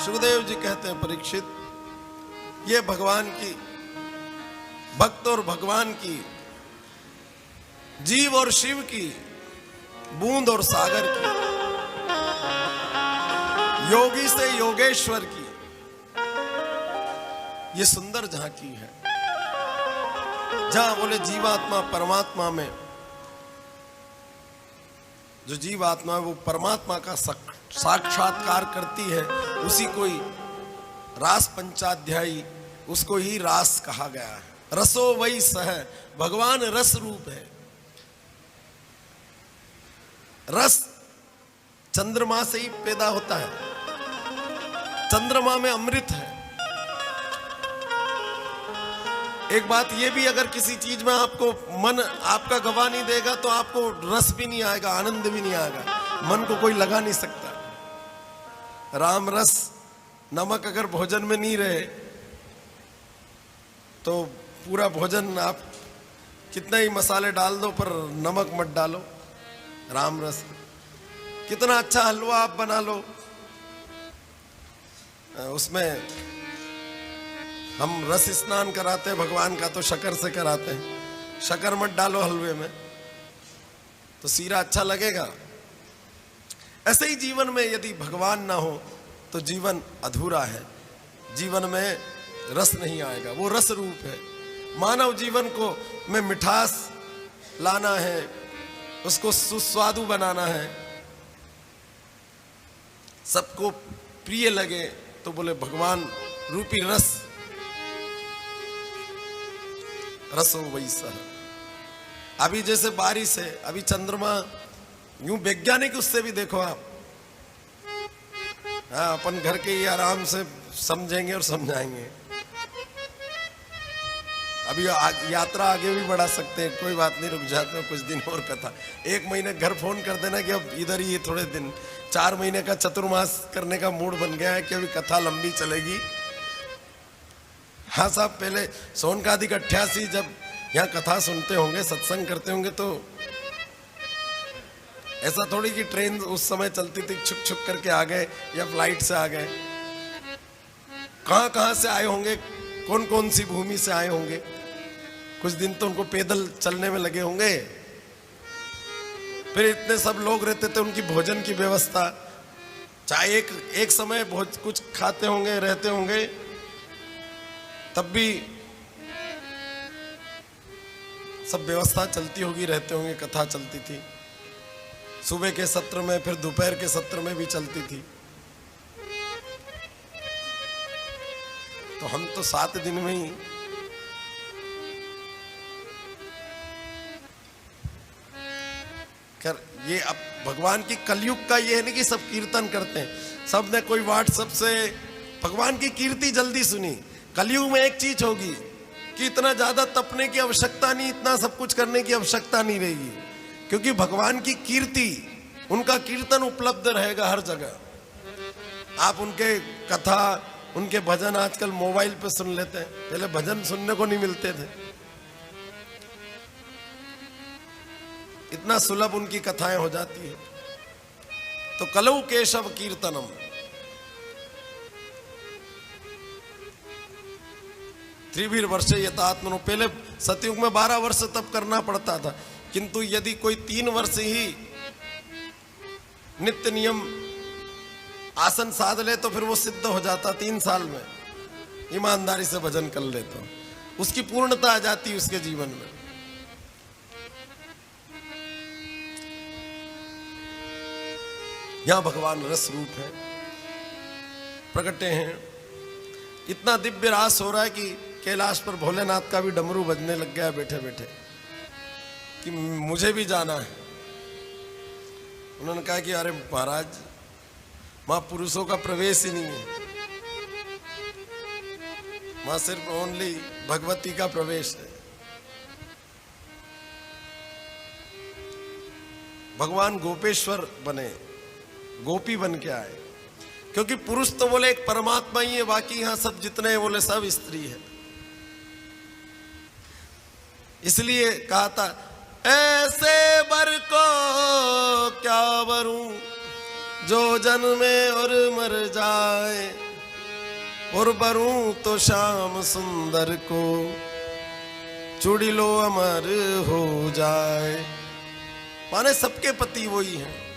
सुखदेव जी कहते हैं, परीक्षित, ये भगवान की भक्त और भगवान की, जीव और शिव की, बूंद और सागर की, योगी से योगेश्वर की ये सुंदर झांकी है। जहां बोले जीवात्मा परमात्मा में, जो जीवात्मा है वो परमात्मा का साक्षात्कार करती है, उसी को ही रास पंचाध्यायी, उसको ही रास कहा गया है। रसो वही सह, भगवान रस रूप है। रस चंद्रमा से ही पैदा होता है, चंद्रमा में अमृत है। एक बात ये भी, अगर किसी चीज में आपको मन आपका गवा नहीं देगा तो आपको रस भी नहीं आएगा, आनंद भी नहीं आएगा, मन को कोई लगा नहीं सकता। राम रस, नमक अगर भोजन में नहीं रहे तो पूरा भोजन आप कितना ही मसाले डाल दो पर नमक मत डालो। राम रस, कितना अच्छा हलवा आप बना लो, उसमें हम रस स्नान कराते हैं भगवान का तो शक्कर से कराते हैं। शक्कर मत डालो हलवे में तो सीरा अच्छा लगेगा। ऐसे ही जीवन में यदि भगवान ना हो तो जीवन अधूरा है, जीवन में रस नहीं आएगा। वो रस रूप है। मानव जीवन को में मिठास लाना है, उसको सुस्वादु बनाना है, सबको प्रिय लगे, तो बोले भगवान रूपी रस, रसो वैसा। अभी जैसे बारिश है, अभी चंद्रमा, यूं वैज्ञानिक उससे भी देखो आप, हाँ, अपन घर के ही आराम से समझेंगे और समझाएंगे। अभी यात्रा आगे भी बढ़ा सकते हैं, कोई बात नहीं, रुक जाते हैं कुछ दिन और कथा। 1 महीने घर फोन कर देना कि अब इधर ही थोड़े दिन, 4 महीने का चतुर्मास करने का मूड बन गया है कि अभी कथा लंबी चलेगी। हाँ साहब, पहले सोनकादिक 88 जब यहाँ कथा सुनते होंगे, सत्संग करते होंगे, तो ऐसा थोड़ी कि ट्रेन उस समय चलती थी, छुक छुक करके आ गए या फ्लाइट से आ गए। कहाँ कहाँ से आए होंगे, कौन कौन सी भूमि से आए होंगे, कुछ दिन तो उनको पैदल चलने में लगे होंगे। फिर इतने सब लोग रहते थे, उनकी भोजन की व्यवस्था, चाहे एक समय कुछ खाते होंगे, रहते होंगे, तब भी सब व्यवस्था चलती होगी, रहते होंगे, कथा चलती थी। सुबह के सत्र में, फिर दोपहर के सत्र में भी चलती थी। तो हम तो 7 दिन में ही कर, ये अब भगवान की कलयुग का ये है नहीं कि सब कीर्तन करते हैं, सब ने कोई व्हाट्सएप से भगवान की कीर्ति जल्दी सुनी। कलयुग में एक चीज होगी कि इतना ज्यादा तपने की आवश्यकता नहीं, इतना सब कुछ करने की आवश्यकता नहीं रहेगी, क्योंकि भगवान की कीर्ति, उनका कीर्तन उपलब्ध रहेगा हर जगह। आप उनके कथा, उनके भजन आजकल मोबाइल पे सुन लेते हैं, पहले भजन सुनने को नहीं मिलते थे। इतना सुलभ उनकी कथाएं हो जाती है। तो कलौ केशव कीर्तनम, त्रिभिर वर्षे यतात्मनो, पहले सतयुग में 12 वर्ष तप करना पड़ता था, किंतु यदि कोई 3 वर्ष ही नित्य नियम आसन साध ले तो फिर वो सिद्ध हो जाता। 3 साल में ईमानदारी से भजन कर ले तो उसकी पूर्णता आ जाती उसके जीवन में। यहां भगवान रस रूप है, प्रकटे हैं। इतना दिव्य रास हो रहा है कि कैलाश पर भोलेनाथ का भी डमरू बजने लग गया बैठे बैठे कि मुझे भी जाना है। उन्होंने कहा कि अरे महाराज, वहां पुरुषों का प्रवेश ही नहीं है, वहां सिर्फ ओनली भगवती का प्रवेश है। भगवान गोपेश्वर बने, गोपी बन के आए, क्योंकि पुरुष तो बोले एक परमात्मा ही है, बाकी यहां सब जितने हैं बोले सब स्त्री है। इसलिए कहा था, ऐसे वर को क्या वरूं जो जन्मे और मर जाए, और बरूं तो श्याम सुंदर को चुड़ी लो अमर हो जाए। माने सबके पति वही हैं।